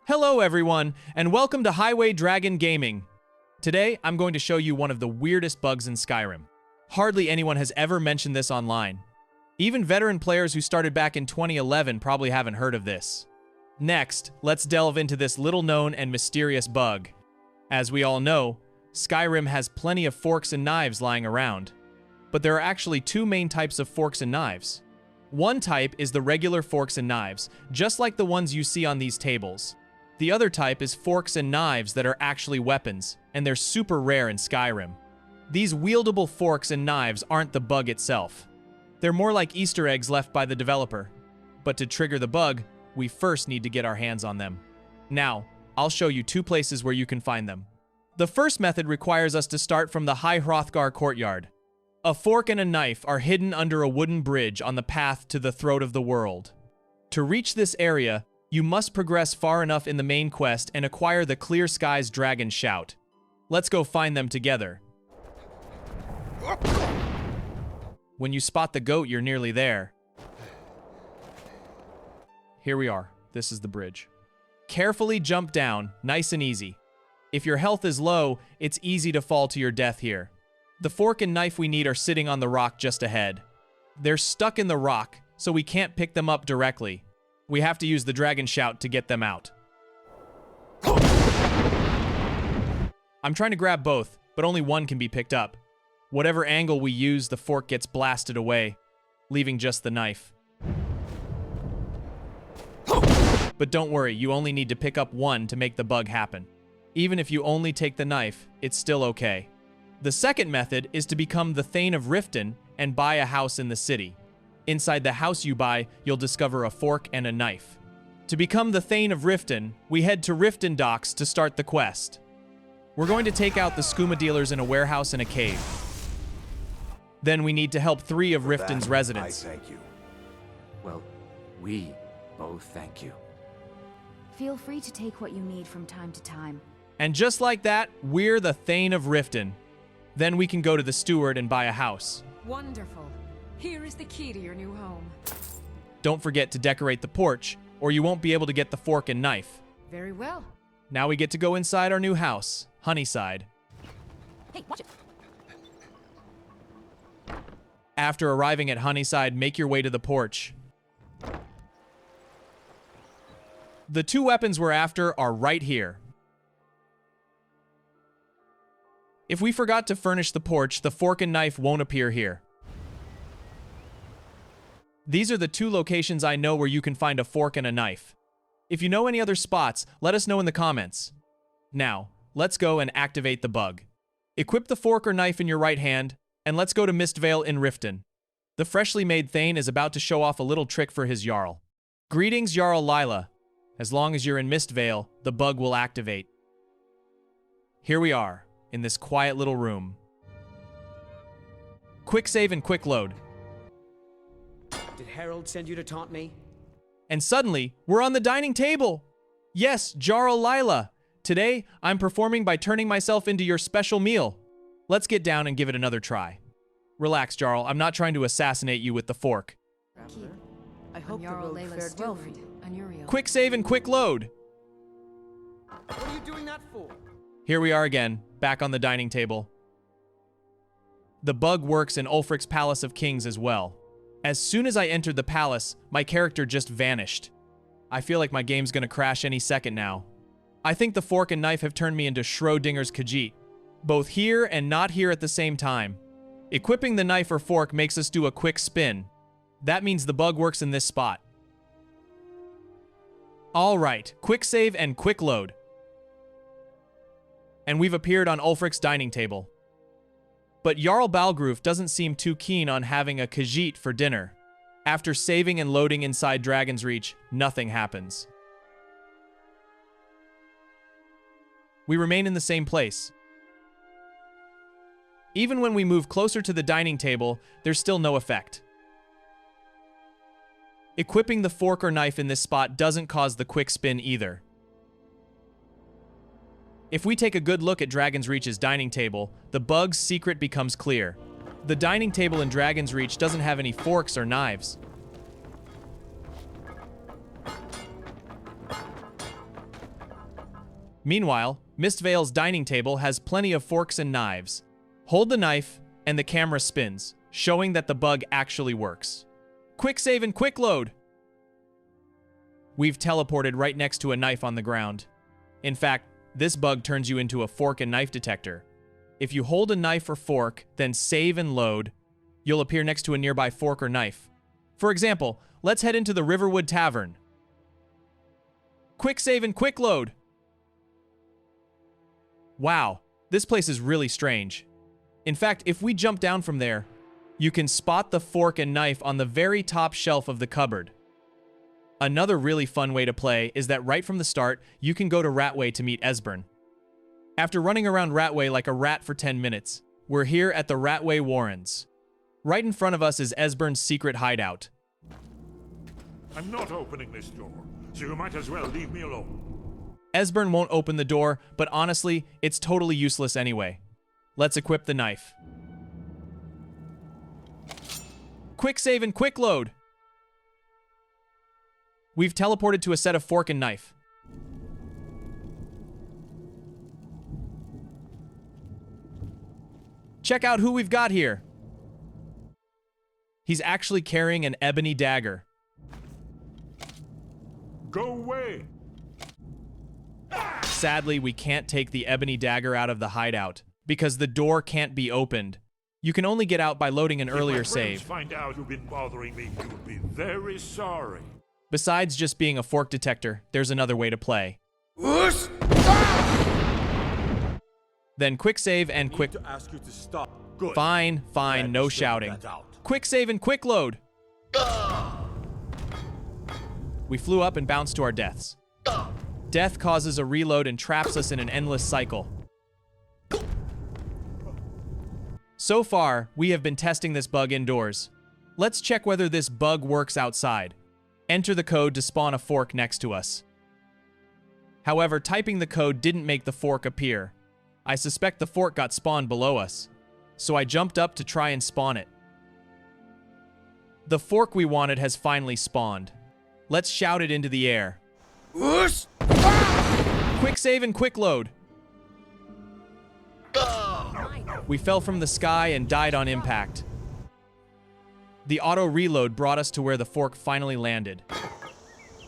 Hello everyone, and welcome to Highway Dragon Gaming. Today, I'm going to show you one of the weirdest bugs in Skyrim. Hardly anyone has ever mentioned this online. Even veteran players who started back in 2011 probably haven't heard of this. Next, let's delve into this little-known and mysterious bug. As we all know, Skyrim has plenty of forks and knives lying around. But there are actually two main types of forks and knives. One type is the regular forks and knives, just like the ones you see on these tables. The other type is forks and knives that are actually weapons, and they're super rare in Skyrim. These wieldable forks and knives aren't the bug itself. They're more like Easter eggs left by the developer. But to trigger the bug, we first need to get our hands on them. Now, I'll show you two places where you can find them. The first method requires us to start from the High Hrothgar courtyard. A fork and a knife are hidden under a wooden bridge on the path to the Throat of the World. To reach this area, you must progress far enough in the main quest and acquire the Clear Skies Dragon Shout. Let's go find them together. When you spot the goat, you're nearly there. Here we are. This is the bridge. Carefully jump down, nice and easy. If your health is low, it's easy to fall to your death here. The fork and knife we need are sitting on the rock just ahead. They're stuck in the rock, so we can't pick them up directly. We have to use the Dragon Shout to get them out. I'm trying to grab both, but only one can be picked up. Whatever angle we use, the fork gets blasted away, leaving just the knife. But don't worry, you only need to pick up one to make the bug happen. Even if you only take the knife, it's still okay. The second method is to become the Thane of Riften and buy a house in the city. Inside the house you buy, you'll discover a fork and a knife. To become the Thane of Riften, we head to Riften Docks to start the quest. We're going to take out the skooma dealers in a warehouse and a cave. Then we need to help 3 of Riften's residents. I thank you. Well, we both thank you. Feel free to take what you need from time to time. And just like that, we're the Thane of Riften. Then we can go to the steward and buy a house. Wonderful. Here is the key to your new home. Don't forget to decorate the porch, or you won't be able to get the fork and knife. Very well. Now we get to go inside our new house, Honeyside. Hey, watch it. After arriving at Honeyside, make your way to the porch. The 2 weapons we're after are right here. If we forgot to furnish the porch, the fork and knife won't appear here. These are the 2 locations I know where you can find a fork and a knife. If you know any other spots, let us know in the comments. Now, let's go and activate the bug. Equip the fork or knife in your right hand, and let's go to Mistvale in Riften. The freshly made Thane is about to show off a little trick for his Jarl. Greetings, Jarl Lila. As long as you're in Mistvale, the bug will activate. Here we are, in this quiet little room. Quick save and quick load. Did Harold send you to taunt me? And suddenly, we're on the dining table! Yes, Jarl Lila. Today, I'm performing by turning myself into your special meal. Let's get down and give it another try. Relax, Jarl. I'm not trying to assassinate you with the fork. I hope the Jarl road Layla's fared well for you. Uriel. Quick save and quick load. What are you doing that for? Here we are again, back on the dining table. The bug works in Ulfric's Palace of Kings as well. As soon as I entered the palace, my character just vanished. I feel like my game's gonna crash any second now. I think the fork and knife have turned me into Schrodinger's Khajiit, both here and not here at the same time. Equipping the knife or fork makes us do a quick spin. That means the bug works in this spot. Alright, quick save and quick load. And we've appeared on Ulfric's dining table. But Jarl Balgruuf doesn't seem too keen on having a Khajiit for dinner. After saving and loading inside Dragon's Reach, nothing happens. We remain in the same place. Even when we move closer to the dining table, there's still no effect. Equipping the fork or knife in this spot doesn't cause the quick spin either. If we take a good look at Dragon's Reach's dining table, the bug's secret becomes clear. The dining table in Dragon's Reach doesn't have any forks or knives. Meanwhile, Mistvale's dining table has plenty of forks and knives. Hold the knife, and the camera spins, showing that the bug actually works. Quick save and quick load! We've teleported right next to a knife on the ground. In fact, this bug turns you into a fork and knife detector. If you hold a knife or fork, then save and load, you'll appear next to a nearby fork or knife. For example, let's head into the Riverwood Tavern. Quick save and quick load! Wow, this place is really strange. In fact, if we jump down from there, you can spot the fork and knife on the very top shelf of the cupboard. Another really fun way to play is that right from the start, you can go to Ratway to meet Esbern. After running around Ratway like a rat for 10 minutes, we're here at the Ratway Warrens. Right in front of us is Esbern's secret hideout. I'm not opening this door, so you might as well leave me alone. Esbern won't open the door, but honestly, it's totally useless anyway. Let's equip the knife. Quick save and quick load! We've teleported to a set of fork and knife. Check out who we've got here. He's actually carrying an ebony dagger. Go away! Sadly, we can't take the ebony dagger out of the hideout, because the door can't be opened. You can only get out by loading an earlier If my friends save. find out you've been bothering me, you will be very sorry. Besides just being a fork detector, there's another way to play. Then quick save and quick... To ask you to stop. Good. Fine, Glad no you figured shouting. that out. Quick save and quick load! We flew up and bounced to our deaths. Death causes a reload and traps us in an endless cycle. So far, we have been testing this bug indoors. Let's check whether this bug works outside. Enter the code to spawn a fork next to us. However, typing the code didn't make the fork appear. I suspect the fork got spawned below us, so I jumped up to try and spawn it. The fork we wanted has finally spawned. Let's shout it into the air. Quick save and quick load. We fell from the sky and died on impact. The auto reload brought us to where the fork finally landed.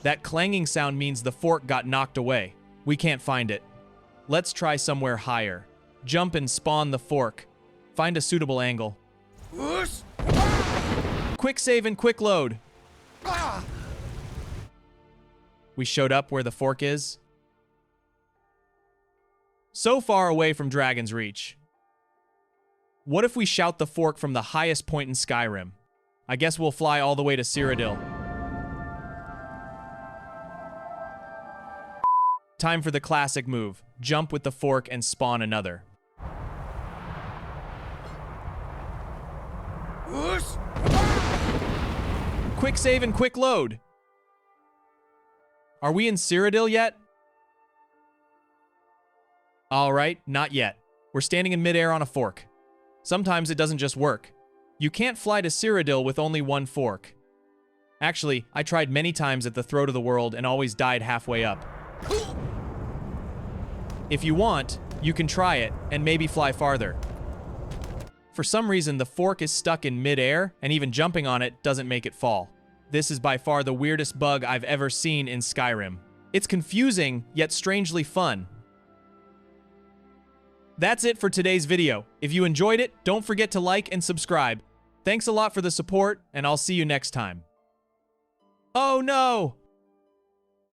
That clanging sound means the fork got knocked away. We can't find it. Let's try somewhere higher. Jump and spawn the fork. Find a suitable angle. Quick save and quick load. We showed up where the fork is. So far away from Dragon's Reach. What if we shout the fork from the highest point in Skyrim? I guess we'll fly all the way to Cyrodiil. Time for the classic move. Jump with the fork and spawn another. Quick save and quick load. Are we in Cyrodiil yet? Alright, not yet. We're standing in midair on a fork. Sometimes it doesn't just work. You can't fly to Cyrodiil with only one fork. Actually, I tried many times at the throat of the world and always died halfway up. If you want, you can try it and maybe fly farther. For some reason, the fork is stuck in midair, and even jumping on it doesn't make it fall. This is by far the weirdest bug I've ever seen in Skyrim. It's confusing, yet strangely fun. That's it for today's video. If you enjoyed it, don't forget to like and subscribe. Thanks a lot for the support, and I'll see you next time. Oh no!